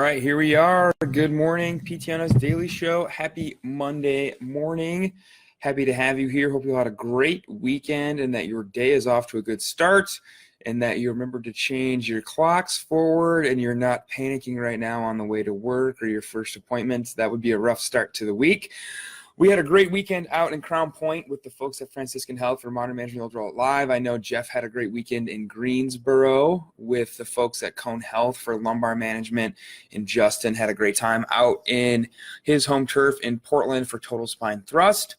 right, here we are. Good morning, PTNS Daily Show. Happy Monday morning. Happy to have you here. Hope you had a great weekend and that your day is off to a good start and that you remember to change your clocks forward and you're not panicking right now on the way to work or your first appointment. That would be a rough start to the week. We had a great weekend out in Crown Point with the folks at Franciscan Health for Modern Management Ultra Live. I know Jeff had a great weekend in Greensboro with the folks at Cone Health for lumbar management, and Justin had a great time out in his home turf in Portland for Total Spine Thrust.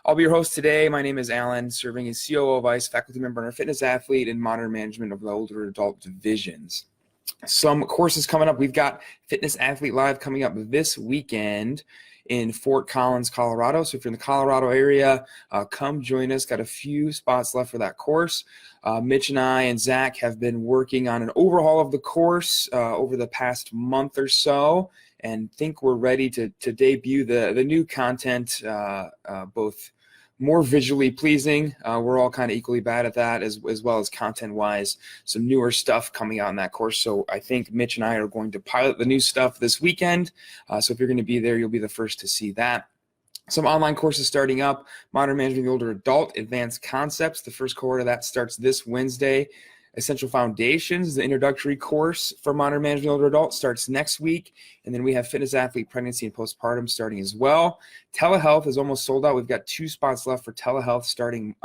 I'll be your host today. My name is Alan, serving as COO Vice Faculty Member and Fitness Athlete in Modern Management of the Older Adult Divisions. Some courses coming up. We've got Fitness Athlete Live coming up this weekend in Fort Collins, Colorado. So if you're in the Colorado area, come join us. Got a few spots left for that course. Mitch and I and Zach have been working on an overhaul of the course over the past month or so, and think we're ready to debut the new content, both more visually pleasing. We're all kind of equally bad at that, as well as content-wise, some newer stuff coming out in that course. So I think Mitch and I are going to pilot the new stuff this weekend. So if you're going to be there, you'll be the first to see that. Some online courses starting up. Modern Management of the Older Adult, Advanced Concepts. The first cohort of that starts this Wednesday. Essential Foundations, the introductory course for Modern Management of the Older Adult, starts next week. And then we have Fitness Athlete, Pregnancy, and Postpartum starting as well. Telehealth is almost sold out. We've got 2 spots left for telehealth starting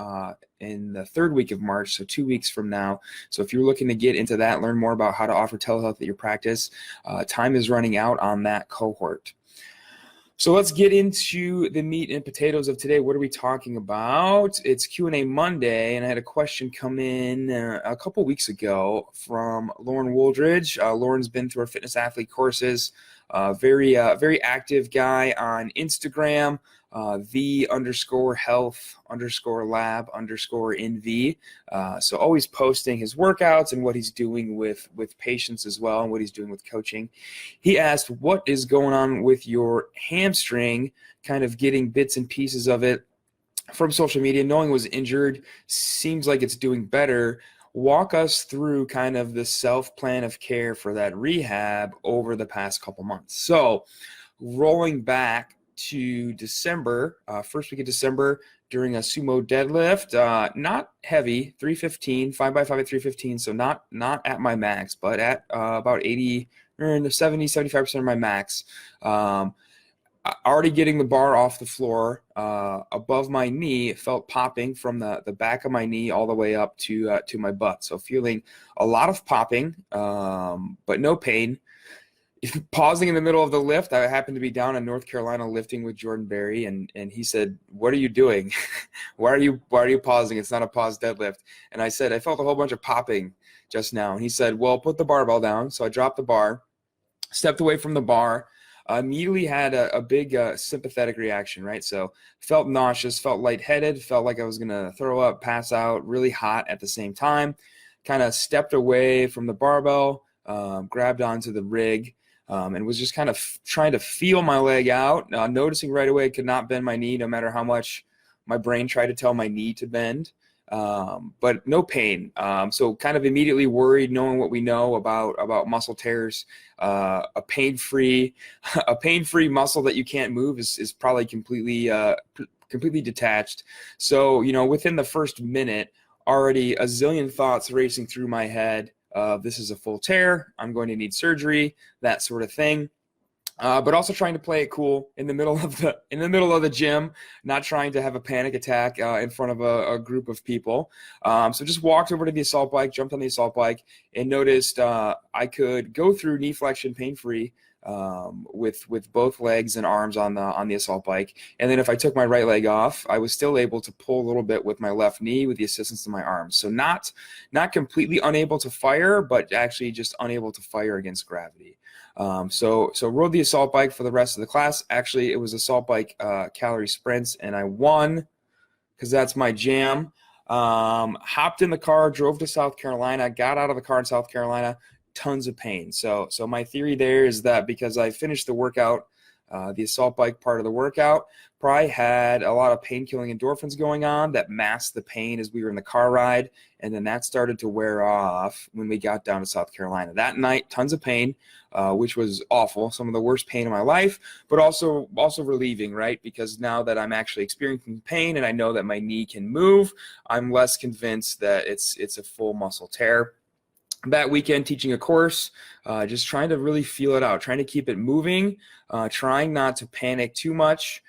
in the 3rd week of March, so 2 weeks from now. So if you're looking to get into that, learn more about how to offer telehealth at your practice, time is running out on that cohort. So let's get into the meat and potatoes of today. What are we talking about? It's Q&A Monday, and I had a question come in a couple weeks ago from Lauren Wooldridge. Lauren's been through our Fitness Athlete courses. Very active guy on Instagram, the_health_lab_NV. So always posting his workouts and what he's doing with patients as well, and what he's doing with coaching. He asked, what is going on with your hamstring? Kind of getting bits and pieces of it from social media, knowing it was injured, seems like it's doing better. Walk us through kind of the self-plan of care for that rehab over the past couple months. So rolling back to December, first week of December, during a sumo deadlift, not heavy, 315, 5x5 at 315, so not at my max, but at about 80 or 70, 75% of my max. Already getting the bar off the floor above my knee, it felt popping from the back of my knee all the way up to my butt. So feeling a lot of popping, but no pain. Pausing in the middle of the lift, I happened to be down in North Carolina lifting with Jordan Berry, and he said, "What are you doing? Why are you pausing? It's not a pause deadlift." And I said, "I felt a whole bunch of popping just now." And he said, "Well, put the barbell down." So I dropped the bar, stepped away from the bar. Immediately had a big sympathetic reaction, right? So felt nauseous, felt lightheaded, felt like I was going to throw up, pass out, really hot at the same time. Kind of stepped away from the barbell, grabbed onto the rig, and was just kind of trying to feel my leg out, noticing right away I could not bend my knee no matter how much my brain tried to tell my knee to bend. But no pain. So kind of immediately worried, knowing what we know about muscle tears. A pain-free muscle that you can't move is probably completely detached. So, within the first minute, already a zillion thoughts racing through my head. This is a full tear. I'm going to need surgery, that sort of thing. But also trying to play it cool in the middle of the gym, not trying to have a panic attack in front of a group of people. So just walked over to the assault bike, jumped on the assault bike, and noticed I could go through knee flexion pain-free with both legs and arms on the assault bike. And then if I took my right leg off, I was still able to pull a little bit with my left knee with the assistance of my arms. So not completely unable to fire, but actually just unable to fire against gravity. So rode the assault bike for the rest of the class. Actually, it was assault bike calorie sprints, and I won because that's my jam. Hopped in the car, drove to South Carolina, got out of the car in South Carolina, tons of pain. So my theory there is that because I finished the workout The assault bike part of the workout probably had a lot of pain-killing endorphins going on that masked the pain as we were in the car ride, and then that started to wear off when we got down to South Carolina. That night, tons of pain, which was awful, some of the worst pain in my life, but also relieving, right? Because now that I'm actually experiencing pain and I know that my knee can move, I'm less convinced that it's a full muscle tear. That weekend, teaching a course, just trying to really feel it out, trying to keep it moving, trying not to panic too much,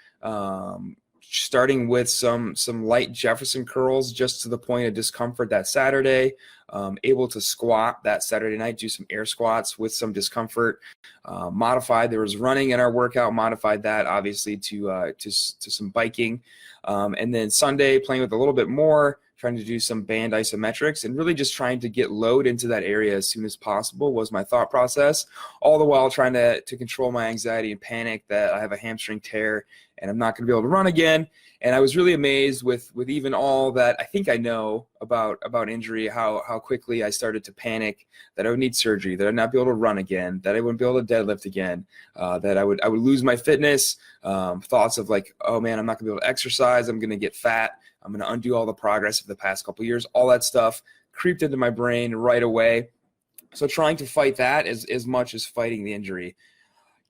starting with some light Jefferson curls just to the point of discomfort that Saturday, able to squat that Saturday night, do some air squats with some discomfort, modified. There was running in our workout, modified that obviously to some biking, and then Sunday playing with a little bit more, trying to do some band isometrics, and really just trying to get load into that area as soon as possible was my thought process, all the while trying to control my anxiety and panic that I have a hamstring tear and I'm not going to be able to run again. And I was really amazed with even all that I think I know about injury, how quickly I started to panic that I would need surgery, that I'd not be able to run again, that I wouldn't be able to deadlift again, that I would lose my fitness, thoughts of like, oh man, I'm not going to be able to exercise, I'm going to get fat, I'm going to undo all the progress of the past couple of years. All that stuff creeped into my brain right away. So trying to fight that as much as fighting the injury.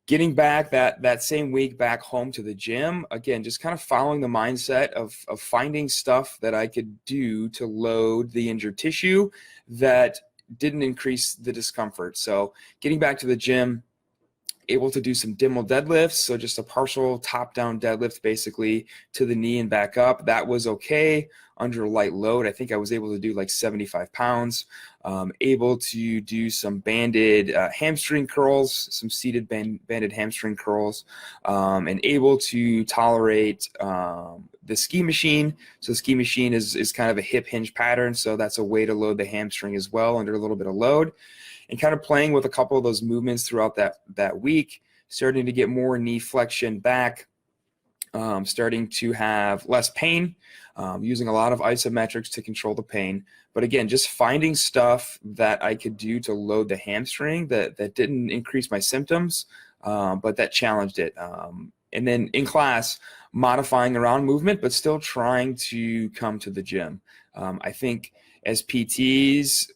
Getting back that same week back home to the gym, again, just kind of following the mindset of finding stuff that I could do to load the injured tissue that didn't increase the discomfort. So getting back to the gym, able to do some Dimmel deadlifts, so just a partial top-down deadlift basically to the knee and back up. That was okay under a light load. I think I was able to do like 75 pounds. Able to do some banded hamstring curls, some seated banded hamstring curls, and able to tolerate the ski machine. So the ski machine is kind of a hip hinge pattern, so that's a way to load the hamstring as well under a little bit of load. And kind of playing with a couple of those movements throughout that week, starting to get more knee flexion back, starting to have less pain, using a lot of isometrics to control the pain. But again, just finding stuff that I could do to load the hamstring that didn't increase my symptoms, but that challenged it. And then in class, modifying around movement, but still trying to come to the gym. I think as PTs,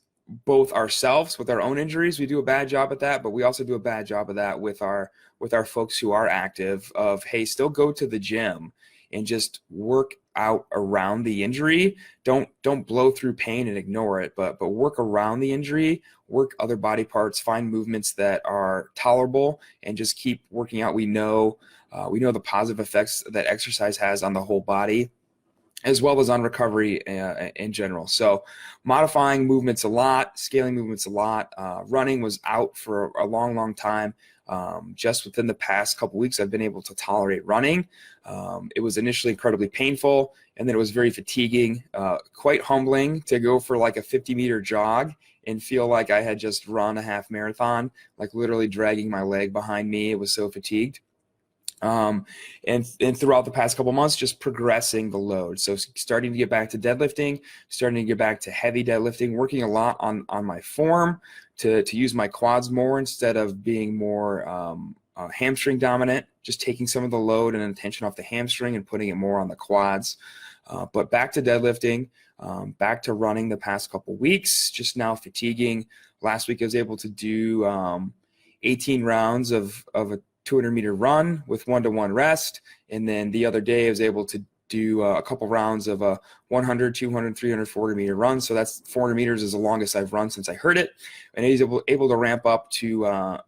both ourselves with our own injuries, we do a bad job at that, but we also do a bad job of that with our folks who are active of, hey, still go to the gym and just work out around the injury. Don't blow through pain and ignore it, but work around the injury, work other body parts, find movements that are tolerable, and just keep working out. We know the positive effects that exercise has on the whole body, as well as on recovery in general. So modifying movements a lot, scaling movements a lot. Running was out for a long, long time. Just within the past couple weeks, I've been able to tolerate running. It was initially incredibly painful, and then it was very fatiguing, quite humbling to go for like a 50-meter jog and feel like I had just run a half marathon, like literally dragging my leg behind me. It was so fatigued. And throughout the past couple months, just progressing the load. So starting to get back to deadlifting, starting to get back to heavy deadlifting, working a lot on my form to use my quads more instead of being more hamstring dominant, just taking some of the load and attention off the hamstring and putting it more on the quads. But back to deadlifting, back to running the past couple weeks, just now fatiguing. Last week I was able to do 18 rounds of a 200-meter run with 1-to-1 rest. And then the other day I was able to do a couple rounds of a 100, 200, 300, 400-meter run. So that's 400 meters is the longest I've run since I heard it. And he's able to ramp up to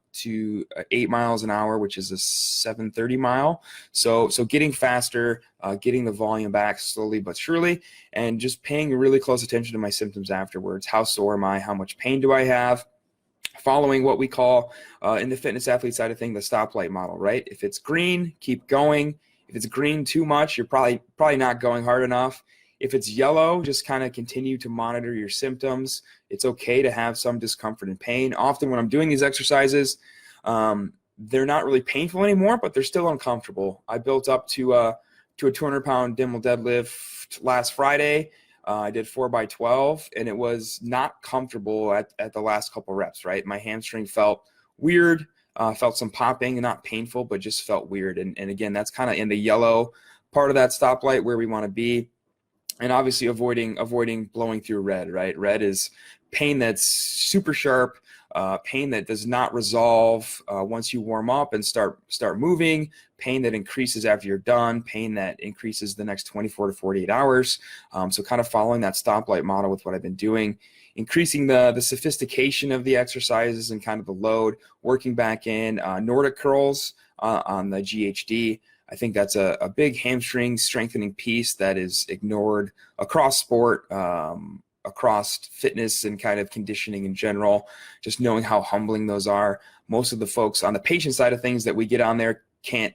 8 miles an hour, which is a 730 mile. So getting faster, getting the volume back slowly but surely, and just paying really close attention to my symptoms afterwards. How sore am I? How much pain do I have? Following what we call in the fitness athlete side of things, the stoplight model, right? If it's green, keep going. If it's green too much, you're probably not going hard enough. If it's yellow, just kind of continue to monitor your symptoms. It's okay to have some discomfort and pain. Often when I'm doing these exercises, they're not really painful anymore, but they're still uncomfortable. I built up to a 200-pound Dimmel deadlift last Friday. I did 4x12, and it was not comfortable at the last couple reps, right? My hamstring felt weird. felt some popping, not painful, but just felt weird. And again, that's kind of in the yellow part of that stoplight where we want to be. And obviously avoiding blowing through red, right? Red is pain that's super sharp, pain that does not resolve once you warm up and start moving, pain that increases after you're done, pain that increases the next 24 to 48 hours. So kind of following that stoplight model with what I've been doing, increasing the sophistication of the exercises and kind of the load, working back in Nordic curls on the GHD. I think that's a big hamstring strengthening piece that is ignored across sport, across fitness and kind of conditioning in general, just knowing how humbling those are. Most of the folks on the patient side of things that we get on there can't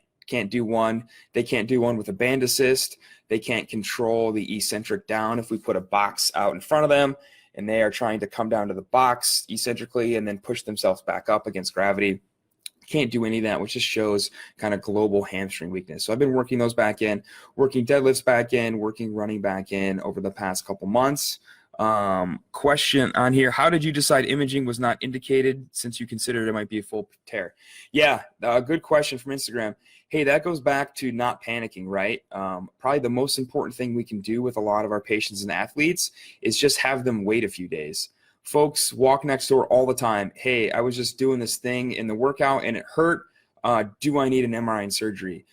do one. They can't do one with a band assist. They can't control the eccentric down if we put a box out in front of them and they are trying to come down to the box eccentrically and then push themselves back up against gravity. Can't do any of that, which just shows kind of global hamstring weakness. So I've been working those back in, working deadlifts back in, working running back in over the past couple months. Question on here: how did you decide imaging was not indicated since you considered it might be a full tear? Yeah, good question from Instagram. Hey, that goes back to not panicking, right? Probably the most important thing we can do with a lot of our patients and athletes is just have them wait a few days. Folks walk next door all the time. Hey, I was just doing this thing in the workout and it hurt. Do I need an MRI and surgery?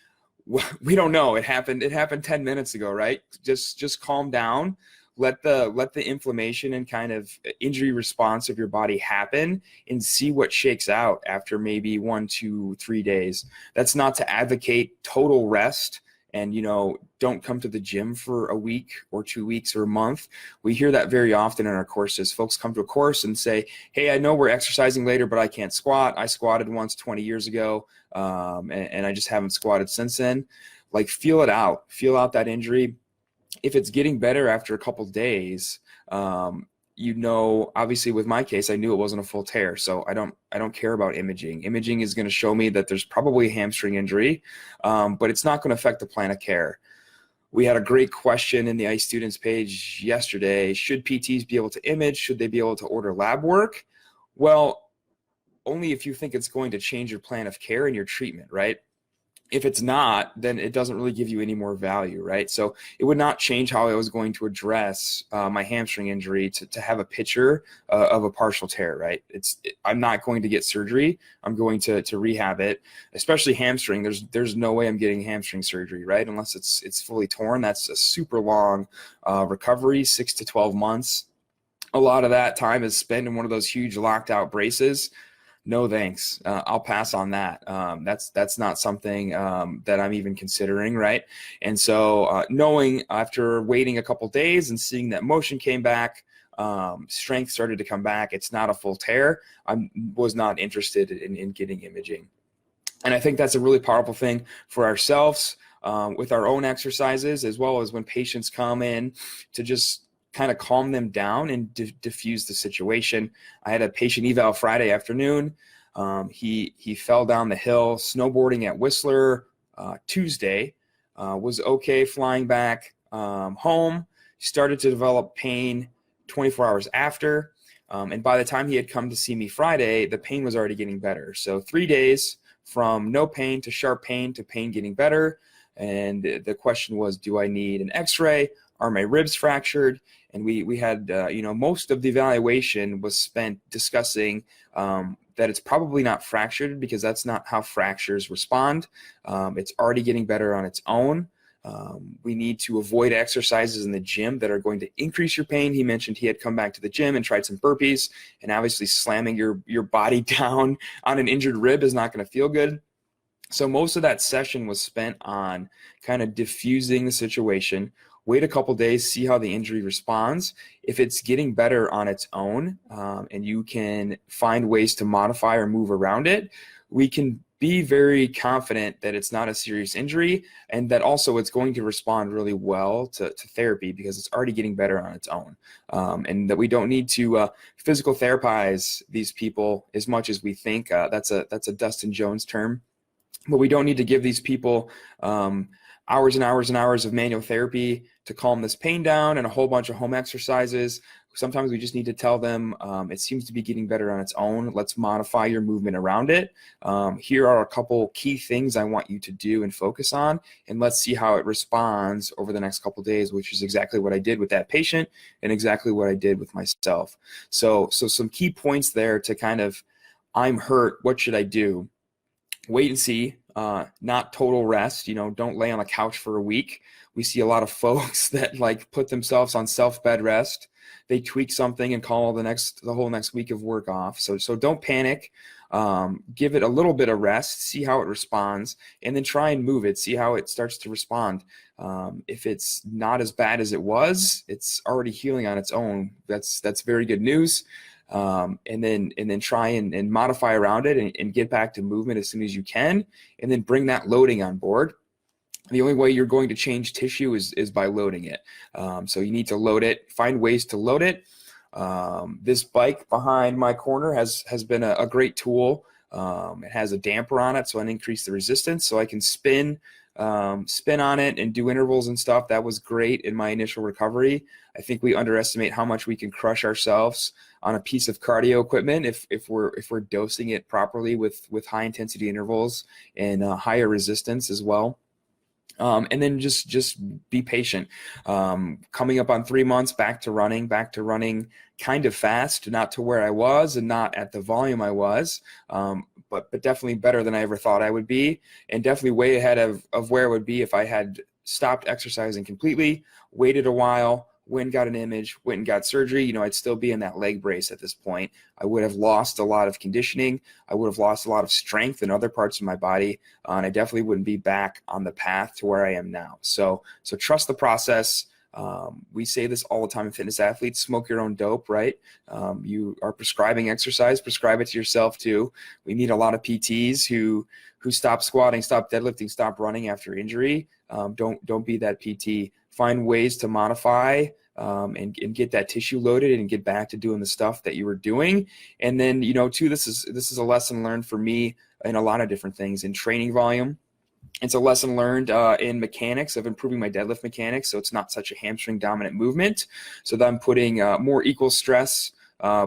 We don't know. It happened 10 minutes ago, right? Just calm down. Let the inflammation and kind of injury response of your body happen and see what shakes out after maybe 1, 2, 3 days. That's not to advocate total rest and, don't come to the gym for a week or 2 weeks or a month. We hear that very often in our courses. Folks come to a course and say, hey, I know we're exercising later, but I can't squat. I squatted once 20 years ago, and I just haven't squatted since then. Like, feel it out. Feel out that injury. If it's getting better after a couple days, obviously with my case, I knew it wasn't a full tear. So I don't care about imaging. Imaging is going to show me that there's probably a hamstring injury, but it's not going to affect the plan of care. We had a great question in the ICE students page yesterday. Should PTs be able to image? Should they be able to order lab work? Well, only if you think it's going to change your plan of care and your treatment, right? If it's not, then it doesn't really give you any more value, right? So it would not change how I was going to address my hamstring injury to have a picture of a partial tear, right? I'm not going to get surgery. I'm going to rehab it, especially hamstring. There's no way I'm getting hamstring surgery, right? Unless it's fully torn. That's a super long recovery, 6 to 12 months. A lot of that time is spent in one of those huge locked out braces. No thanks. I'll pass on that. That's not something that I'm even considering, right? And so knowing after waiting a couple days and seeing that motion came back, strength started to come back, it's not a full tear, I was not interested in getting imaging. And I think that's a really powerful thing for ourselves with our own exercises, as well as when patients come in, to just kind of calm them down and diffuse the situation. I had a patient eval Friday afternoon. He fell down the hill snowboarding at Whistler Tuesday, was okay flying back home, started to develop pain 24 hours after. And by the time he had come to see me Friday, the pain was already getting better. So 3 days from no pain to sharp pain to pain getting better. And the question was, do I need an x-ray? Are my ribs fractured? And we had, most of the evaluation was spent discussing that it's probably not fractured, because that's not how fractures respond. It's already getting better on its own. We need to avoid exercises in the gym that are going to increase your pain. He mentioned he had come back to the gym and tried some burpees, and obviously slamming your body down on an injured rib is not going to feel good. So most of that session was spent on kind of diffusing the situation. Wait a couple days, see how the injury responds. If it's getting better on its own, and you can find ways to modify or move around it, we can be very confident that it's not a serious injury, and that also it's going to respond really well to therapy, because it's already getting better on its own. And that we don't need to physical therapize these people as much as we think. That's a Dustin Jones term. But we don't need to give these people hours and hours and hours of manual therapy to calm this pain down and a whole bunch of home exercises. Sometimes we just need to tell them it seems to be getting better on its own. Let's modify your movement around it. Here are a couple key things I want you to do and focus on, and let's see how it responds over the next couple days, which is exactly what I did with that patient and exactly what I did with myself. So some key points there to kind of, I'm hurt, what should I do? Wait and see, not total rest. Don't lay on the couch for a week. We see a lot of folks that like put themselves on self-bed rest. They tweak something and call the whole next week of work off. So don't panic. Give it a little bit of rest, see how it responds, and then try and move it, see how it starts to respond. If it's not as bad as it was, it's already healing on its own. That's very good news. And then try and modify around it and get back to movement as soon as you can, and then bring that loading on board. The only way you're going to change tissue is by loading it. So you need to load it, find ways to load it. This bike behind my corner has been a great tool. It has a damper on it, so I can increase the resistance, so I can spin on it and do intervals and stuff. That was great in my initial recovery. I think we underestimate how much we can crush ourselves on a piece of cardio equipment if we're dosing it properly with high intensity intervals and higher resistance as well. And then just be patient. Coming up on 3 months, back to running kind of fast, not to where I was and not at the volume I was, but definitely better than I ever thought I would be, and definitely way ahead of where I would be if I had stopped exercising completely, waited a while, went and got an image, went and got surgery. I'd still be in that leg brace at this point. I would have lost a lot of conditioning. I would have lost a lot of strength in other parts of my body, and I definitely wouldn't be back on the path to where I am now. So trust the process. We say this all the time in fitness athletes: smoke your own dope, right? You are prescribing exercise, prescribe it to yourself too. We meet a lot of PTs who stop squatting, stop deadlifting, stop running after injury. Don't be that PT. Find ways to modify and get that tissue loaded and get back to doing the stuff that you were doing. And then, too, this is a lesson learned for me in a lot of different things. In training volume, it's a lesson learned in mechanics of improving my deadlift mechanics, so it's not such a hamstring dominant movement, so that I'm putting more equal stress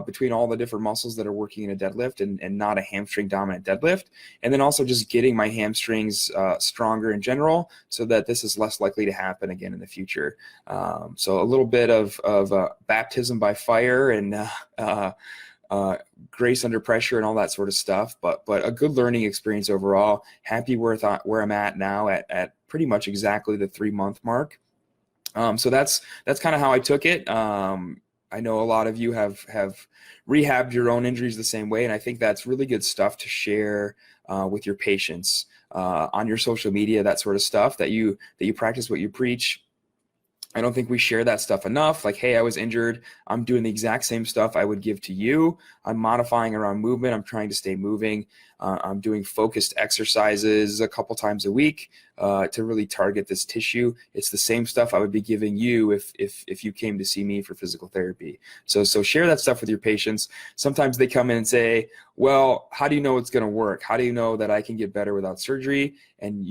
between all the different muscles that are working in a deadlift and not a hamstring dominant deadlift. And then also just getting my hamstrings stronger in general, so that this is less likely to happen again in the future. So a little bit of baptism by fire and grace under pressure and all that sort of stuff, but a good learning experience overall. Happy where I'm at now at pretty much exactly the 3-month mark. So that's kind of how I took it. I know a lot of you have rehabbed your own injuries the same way, and I think that's really good stuff to share with your patients on your social media, that sort of stuff, that you practice what you preach. I don't think we share that stuff enough. Like, hey, I was injured. I'm doing the exact same stuff I would give to you. I'm modifying around movement. I'm trying to stay moving. I'm doing focused exercises a couple times a week to really target this tissue. It's the same stuff I would be giving you if you came to see me for physical therapy. So share that stuff with your patients. Sometimes they come in and say, well, how do you know it's going to work? How do you know that I can get better without surgery? And,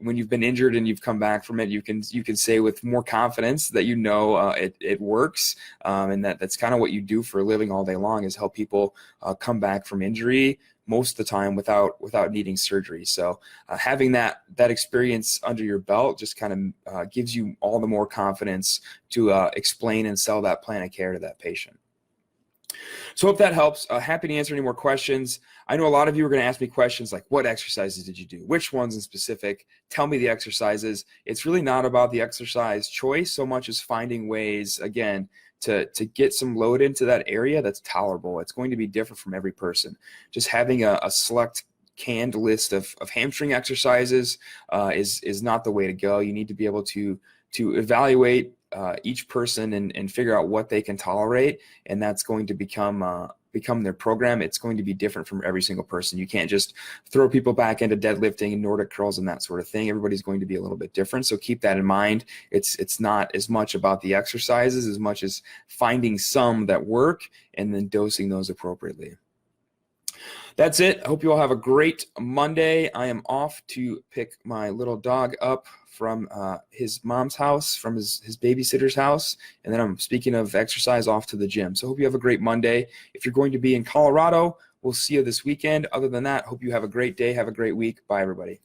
when you've been injured and you've come back from it, you can say with more confidence that it works, and that's kind of what you do for a living all day long, is help people come back from injury most of the time without needing surgery. So having that experience under your belt just kind of gives you all the more confidence to explain and sell that plan of care to that patient. So hope that helps. Happy to answer any more questions. I know a lot of you are going to ask me questions like, what exercises did you do? Which ones in specific? Tell me the exercises. It's really not about the exercise choice so much as finding ways, again, to get some load into that area that's tolerable. It's going to be different from every person. Just having a select canned list of hamstring exercises is not the way to go. You need to be able to evaluate each person and figure out what they can tolerate, and that's going to become their program. It's going to be different from every single person. You can't just throw people back into deadlifting and Nordic curls and that sort of thing. Everybody's going to be a little bit different, so keep that in mind. It's not as much about the exercises as much as finding some that work and then dosing those appropriately. That's it. I hope you all have a great Monday. I am off to pick my little dog up from his mom's house, from his babysitter's house. And then I'm, speaking of exercise, off to the gym. So I hope you have a great Monday. If you're going to be in Colorado, we'll see you this weekend. Other than that, hope you have a great day. Have a great week. Bye, everybody.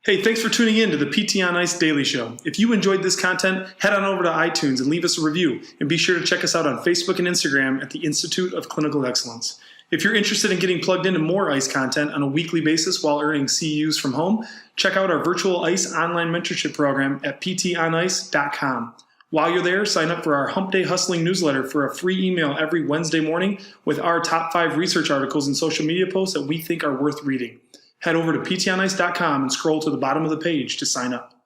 Hey, thanks for tuning in to the PT on Ice Daily Show. If you enjoyed this content, head on over to iTunes and leave us a review. And be sure to check us out on Facebook and Instagram at the Institute of Clinical Excellence. If you're interested in getting plugged into more ICE content on a weekly basis while earning CEUs from home, check out our virtual ICE online mentorship program at ptonice.com. While you're there, sign up for our Hump Day Hustling newsletter for a free email every Wednesday morning with our top 5 research articles and social media posts that we think are worth reading. Head over to ptonice.com and scroll to the bottom of the page to sign up.